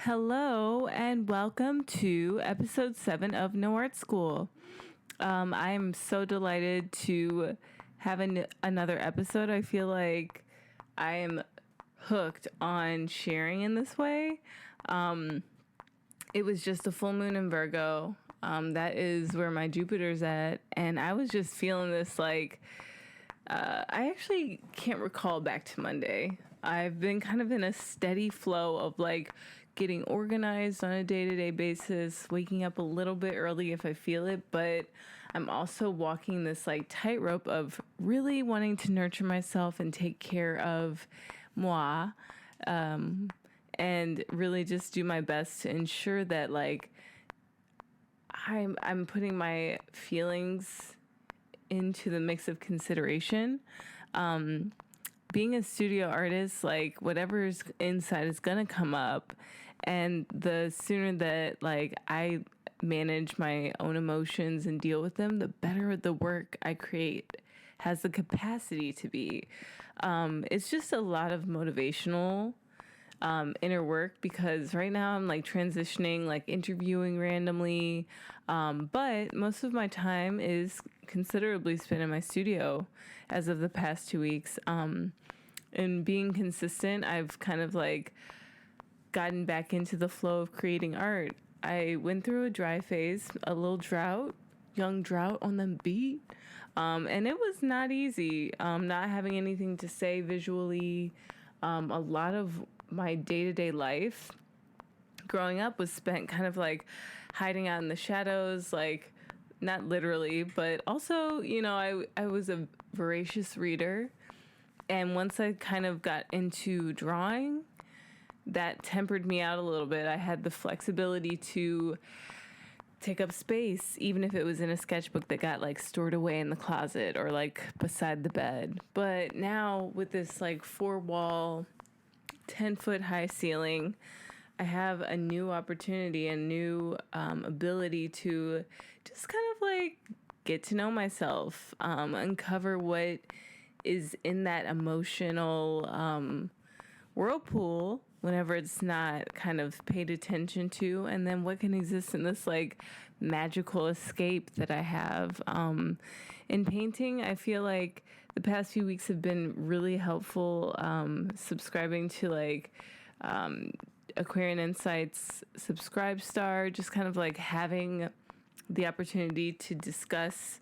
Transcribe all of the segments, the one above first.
Hello and welcome to episode 7 of No Art School. I am so delighted to have another episode. I feel like I am hooked on sharing in this way. It was just a full moon in Virgo. That is where my Jupiter's at. And I was just feeling this I actually can't recall back to Monday. I've been kind of in a steady flow of getting organized on a day-to-day basis, waking up a little bit early if I feel it, but I'm also walking this tightrope of really wanting to nurture myself and take care of moi, and really just do my best to ensure that I'm putting my feelings into the mix of consideration. Being a studio artist, whatever's inside is gonna come up, and the sooner that I manage my own emotions and deal with them, the better the work I create has the capacity to be. It's just a lot of motivational inner work, because right now I'm transitioning, interviewing randomly, but most of my time is considerably spent in my studio as of the past 2 weeks. And being consistent, I've kind of gotten back into the flow of creating art. I went through a dry phase, a little drought, young drought on the beat, and it was not easy. Not having anything to say visually. A lot of my day-to-day life growing up was spent kind of hiding out in the shadows, not literally, but also, I was a voracious reader. And once I kind of got into drawing, that tempered me out a little bit. I had the flexibility to take up space, even if it was in a sketchbook that got stored away in the closet or beside the bed. But now with this 4-wall, 10-foot high ceiling, I have a new opportunity, a new ability to just kind of get to know myself, uncover what is in that emotional whirlpool whenever it's not kind of paid attention to, and then what can exist in this magical escape that I have. In painting, I feel like the past few weeks have been really helpful. Subscribing to Aquarian Insights Subscribe Star, just kind of having the opportunity to discuss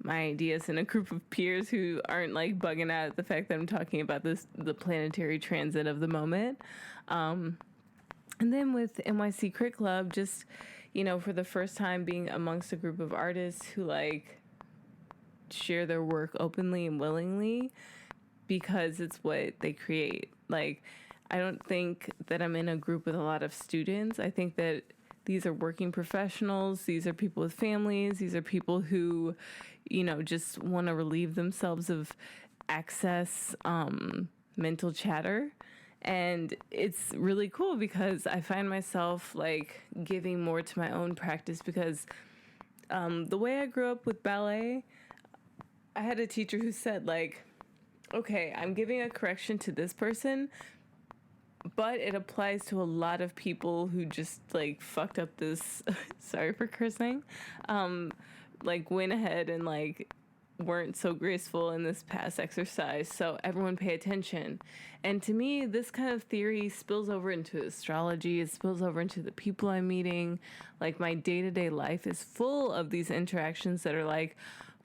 my ideas in a group of peers who aren't bugging out at the fact that I'm talking about the planetary transit of the moment. And then with NYC Crit Club, just, for the first time being amongst a group of artists who share their work openly and willingly because it's what they create. I don't think that I'm in a group with a lot of students. I think that these are working professionals. These are people with families. These are people who, just want to relieve themselves of excess mental chatter. And it's really cool because I find myself giving more to my own practice, because the way I grew up with ballet, I had a teacher who said okay, I'm giving a correction to this person, but it applies to a lot of people who just fucked up this sorry for cursing, went ahead and weren't so graceful in this past exercise, so everyone pay attention. And to me, this kind of theory spills over into astrology. It spills over into the people I'm meeting. My day-to-day life is full of these interactions that are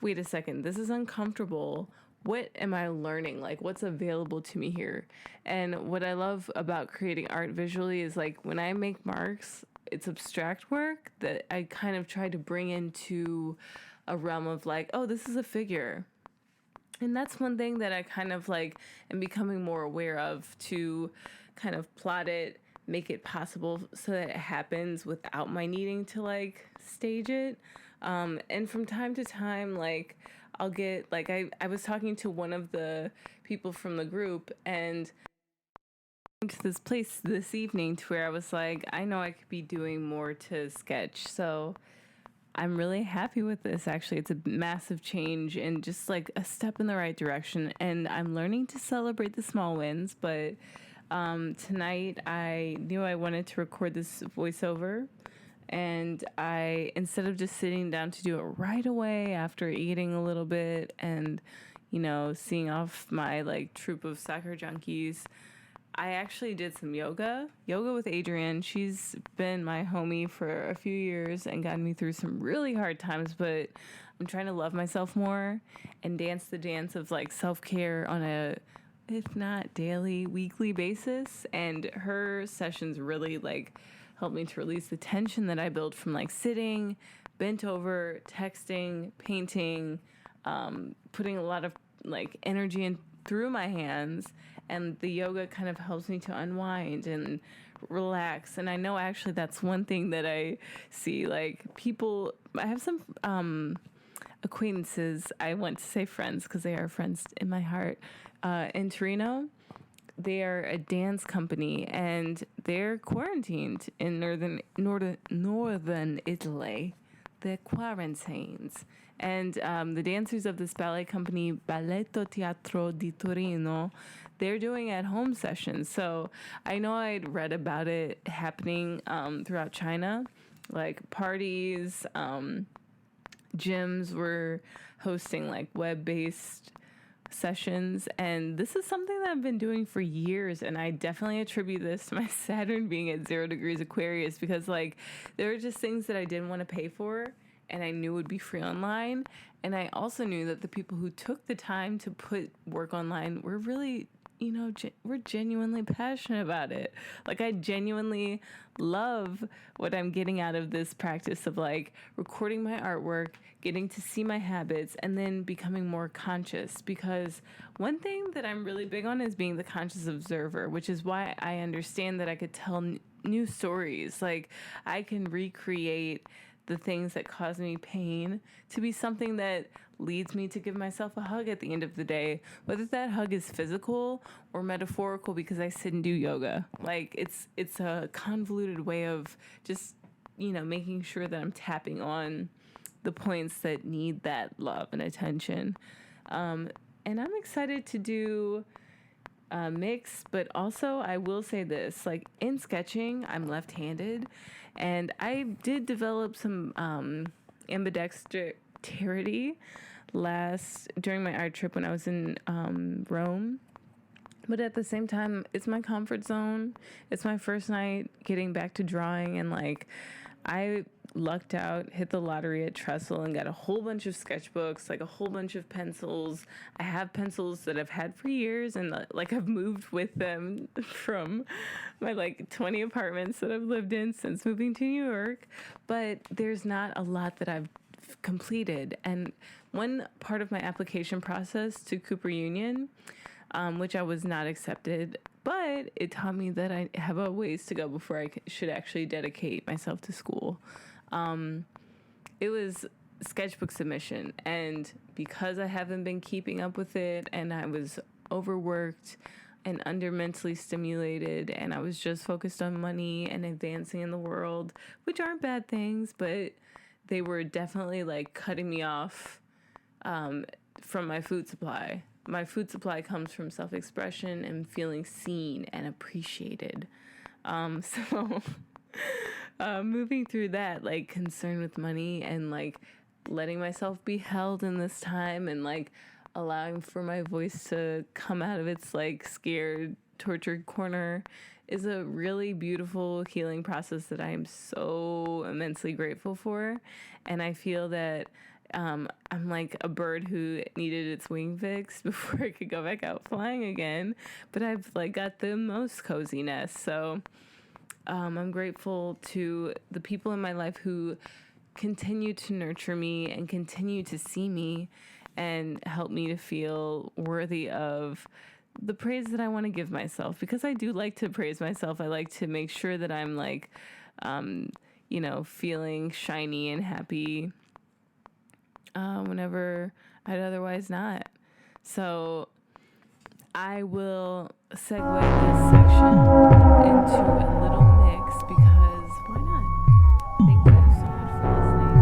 wait a second, this is uncomfortable. What am I learning? What's available to me here? And what I love about creating art visually is when I make marks, it's abstract work that I kind of try to bring into a realm of oh, this is a figure. And that's one thing that I kind of am becoming more aware of, to kind of plot it, make it possible so that it happens without my needing to stage it. And from time to time, I'll get I was talking to one of the people from the group, and to this place this evening to where I was I know I could be doing more to sketch. So I'm really happy with this. Actually, it's a massive change and just a step in the right direction. And I'm learning to celebrate the small wins, but Tonight, I knew I wanted to record this voiceover, and instead of just sitting down to do it right away after eating a little bit and, seeing off my like troop of soccer junkies, I actually did some yoga with Adrienne. She's been my homie for a few years and gotten me through some really hard times, but I'm trying to love myself more and dance the dance of like self-care on a, if not daily, weekly basis. And her sessions really like helped me to release the tension that I built from like sitting, bent over, texting, painting, putting a lot of like energy in through my hands. And the yoga kind of helps me to unwind and relax. And I know actually that's one thing that I see, like people, I have some acquaintances, I want to say friends because they are friends in my heart, in Torino. They are a dance company and they're quarantined in northern Italy. They're quarantines. And the dancers of this ballet company, Balletto Teatro di Torino, they're doing at-home sessions. So I know I'd read about it happening throughout China, like parties, gyms were hosting like web-based sessions, and this is something that I've been doing for years, and I definitely attribute this to my Saturn being at 0 degrees Aquarius, because like there were just things that I didn't want to pay for and I knew would be free online, and I also knew that the people who took the time to put work online were really, we're genuinely passionate about it. Like I genuinely love what I'm getting out of this practice of like recording my artwork, getting to see my habits, and then becoming more conscious. Because one thing that I'm really big on is being the conscious observer, which is why I understand that I could tell new stories. Like I can recreate the things that cause me pain to be something that leads me to give myself a hug at the end of the day, whether that hug is physical or metaphorical because I sit and do yoga. Like it's a convoluted way of just, making sure that I'm tapping on the points that need that love and attention. And I'm excited to do a mix, but also I will say this, like in sketching, I'm left-handed, and I did develop some ambidexterity during my art trip when I was in Rome. But at the same time, it's my comfort zone. It's my first night getting back to drawing, and like I lucked out, hit the lottery at Trestle, and got a whole bunch of sketchbooks, like a whole bunch of pencils. I have pencils that I've had for years, and like I've moved with them from my like 20 apartments that I've lived in since moving to New York. But there's not a lot that I've completed. And one part of my application process to Cooper Union, which I was not accepted, but it taught me that I have a ways to go before I should actually dedicate myself to school. It was sketchbook submission, and because I haven't been keeping up with it, and I was overworked and under mentally stimulated, and I was just focused on money and advancing in the world, which aren't bad things, but they were definitely like cutting me off from my food supply. My food supply comes from self-expression and feeling seen and appreciated. So moving through that, like concern with money and like letting myself be held in this time, and like allowing for my voice to come out of its like scared, tortured corner is a really beautiful healing process that I am so immensely grateful for. And I feel that I'm like a bird who needed its wing fixed before it could go back out flying again, but I've like got the most cozy nest. So I'm grateful to the people in my life who continue to nurture me and continue to see me and help me to feel worthy of the praise that I want to give myself, because I do like to praise myself. I like to make sure that I'm like, feeling shiny and happy whenever I'd otherwise not. So I will segue this section into a little mix because why not? Thank you so much for listening.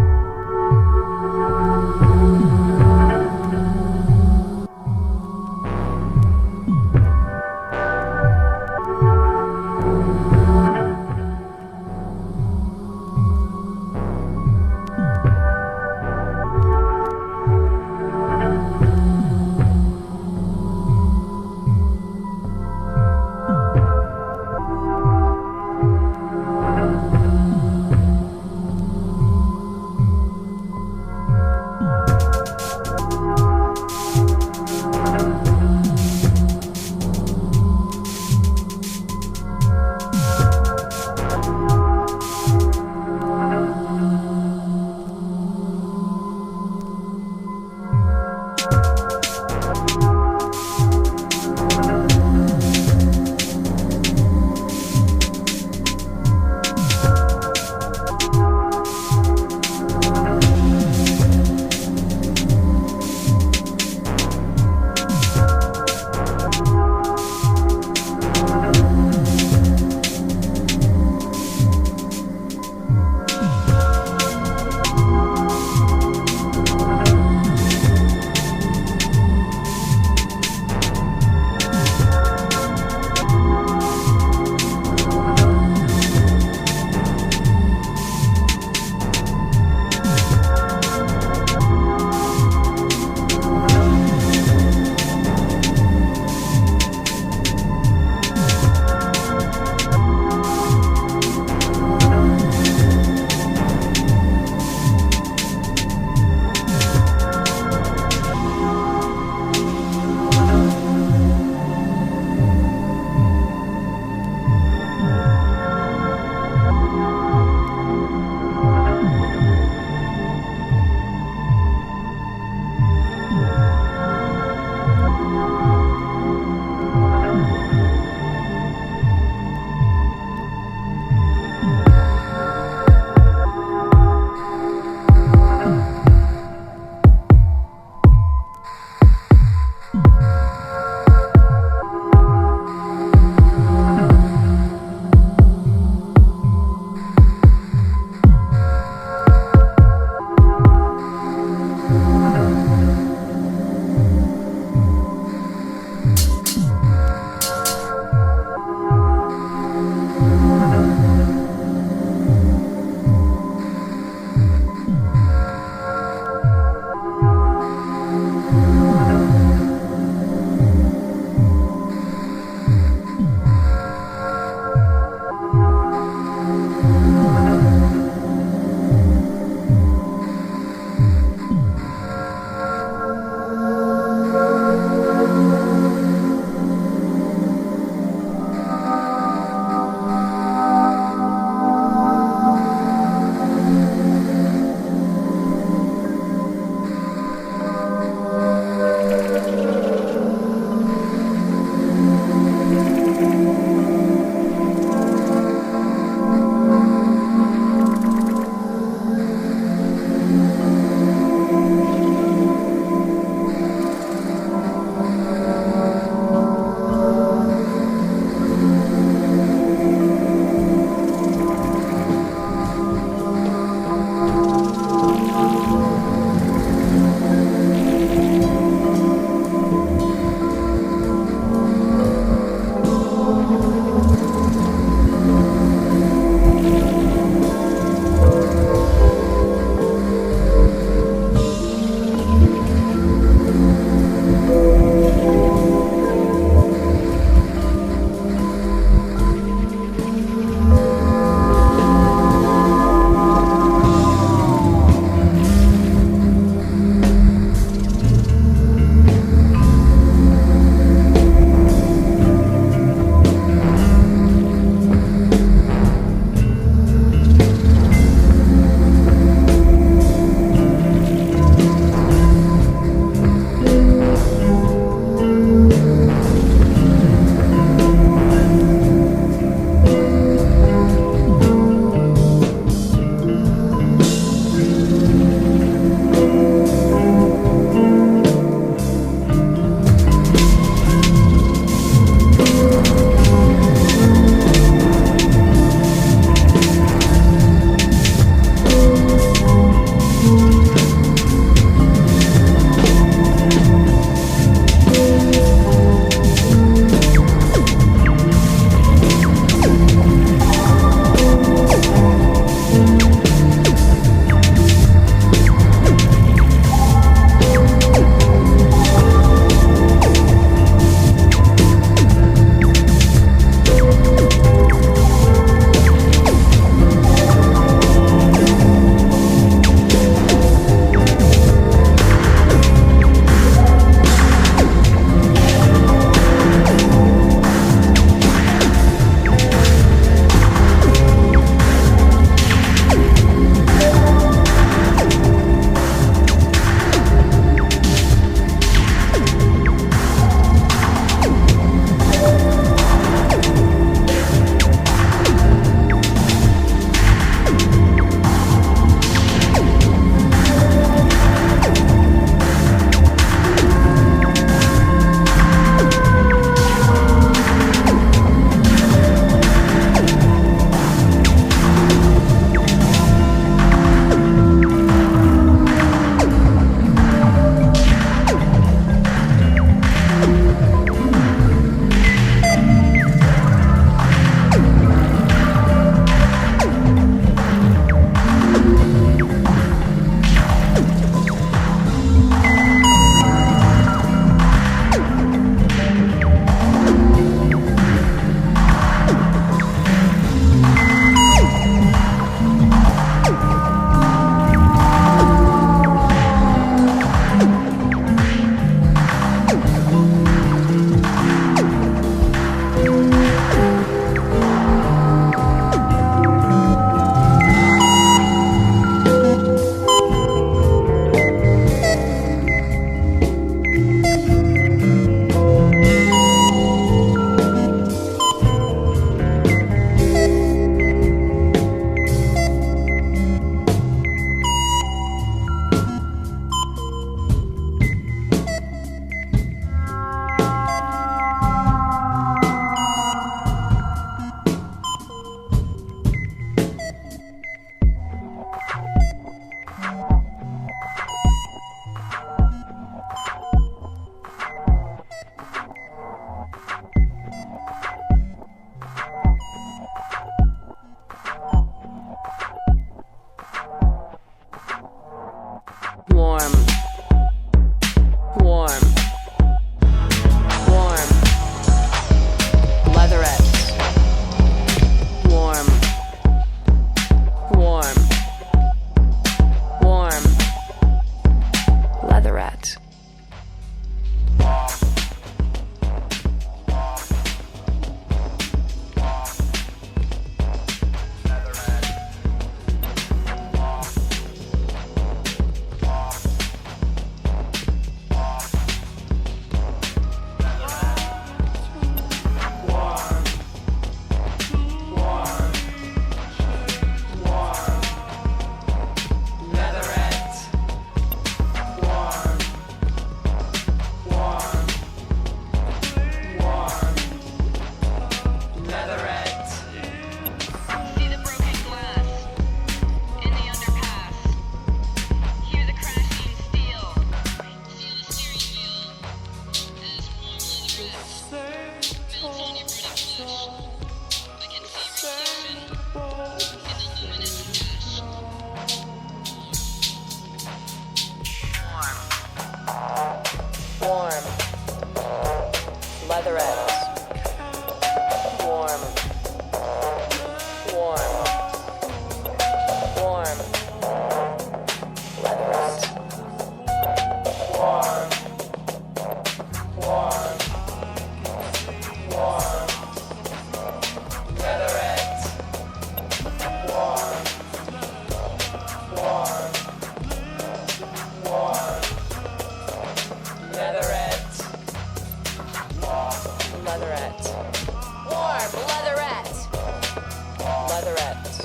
Leatherette.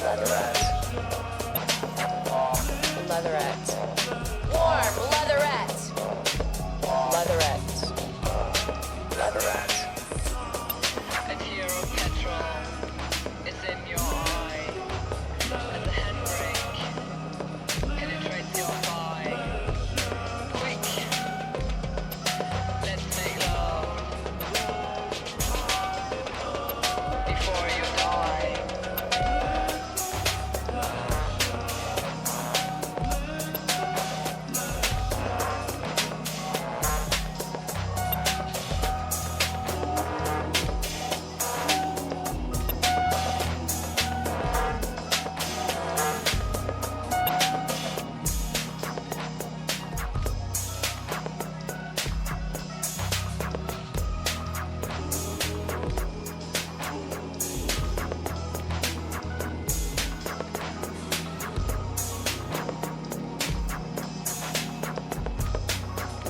Leatherette. Leatherette. Warm leatherette. Leatherette. Leatherette. A tear of petrol is in your eye as the handbrake penetrates your thigh. Quick, let's make love before you die.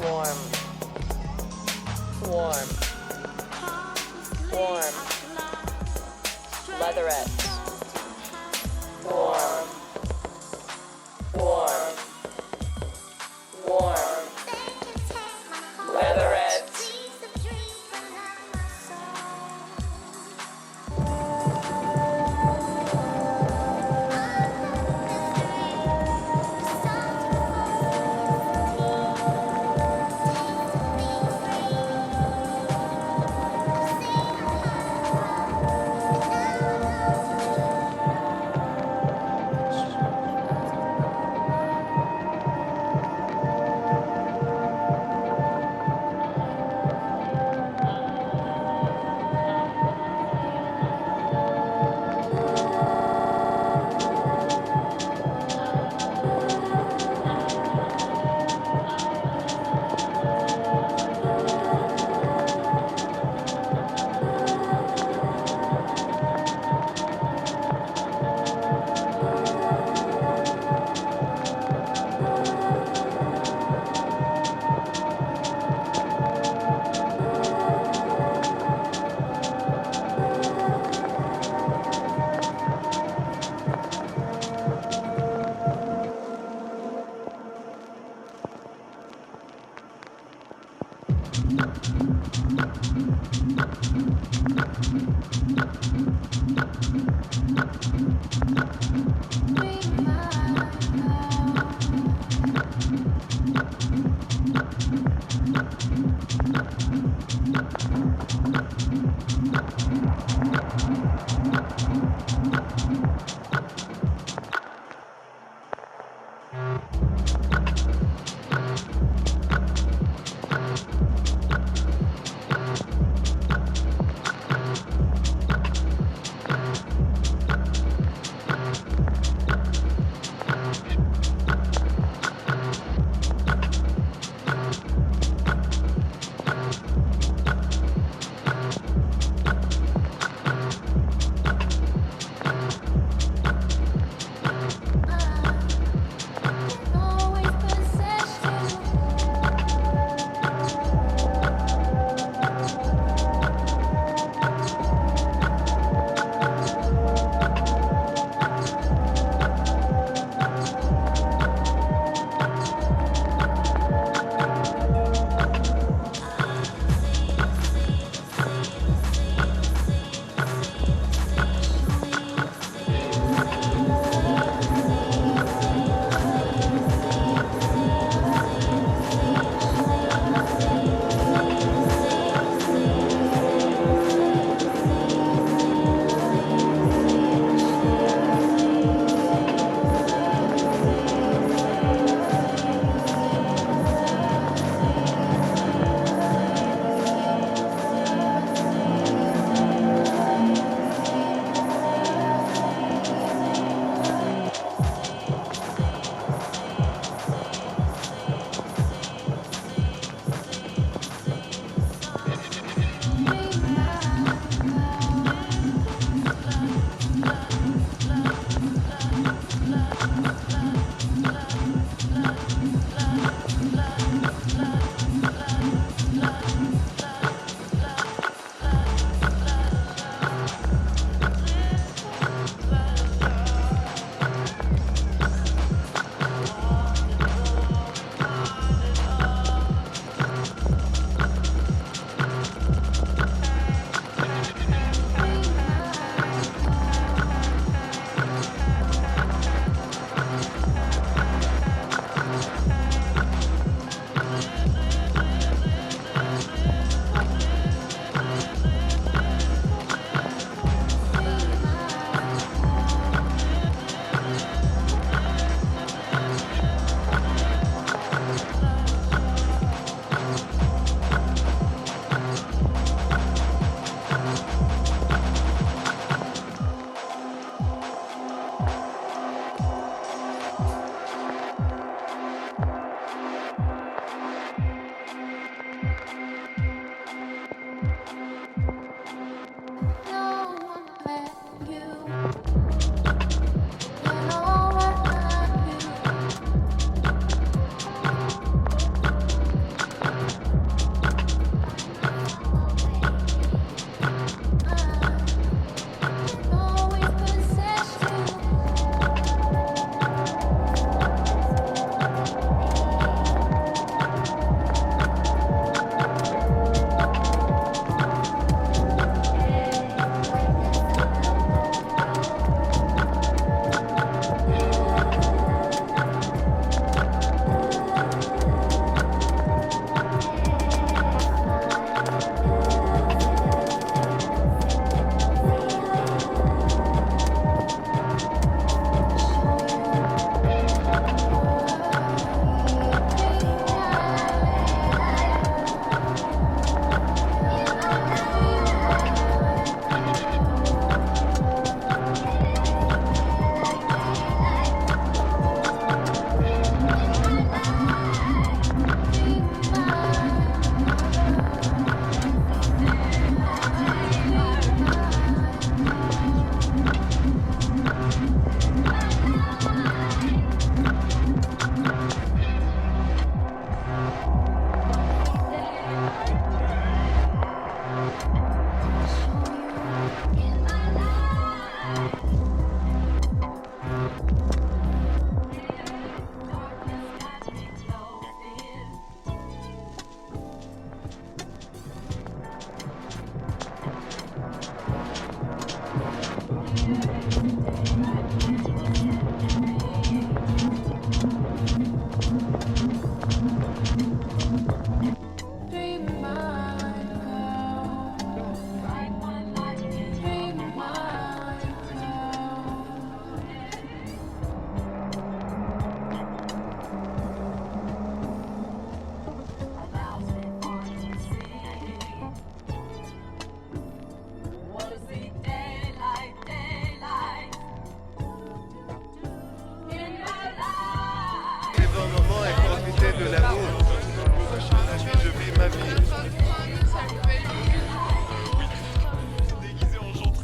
Warm. Warm. Warm. Leatherette. Warm. Warm. Warm. Leatherette. De l'amour. Je vis ma vie. Déguisé en gentil.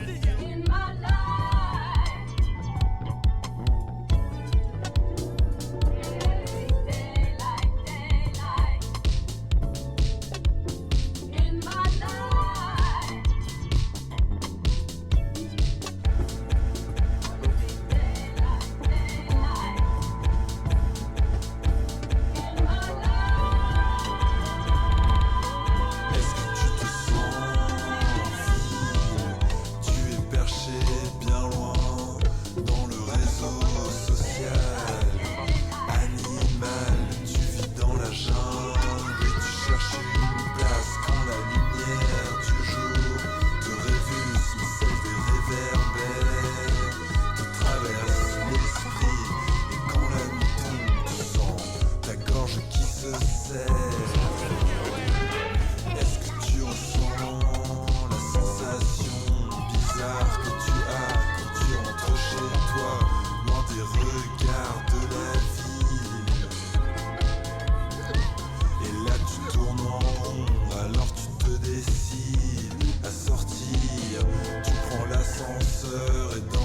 À sortir, tu prends l'ascenseur et dans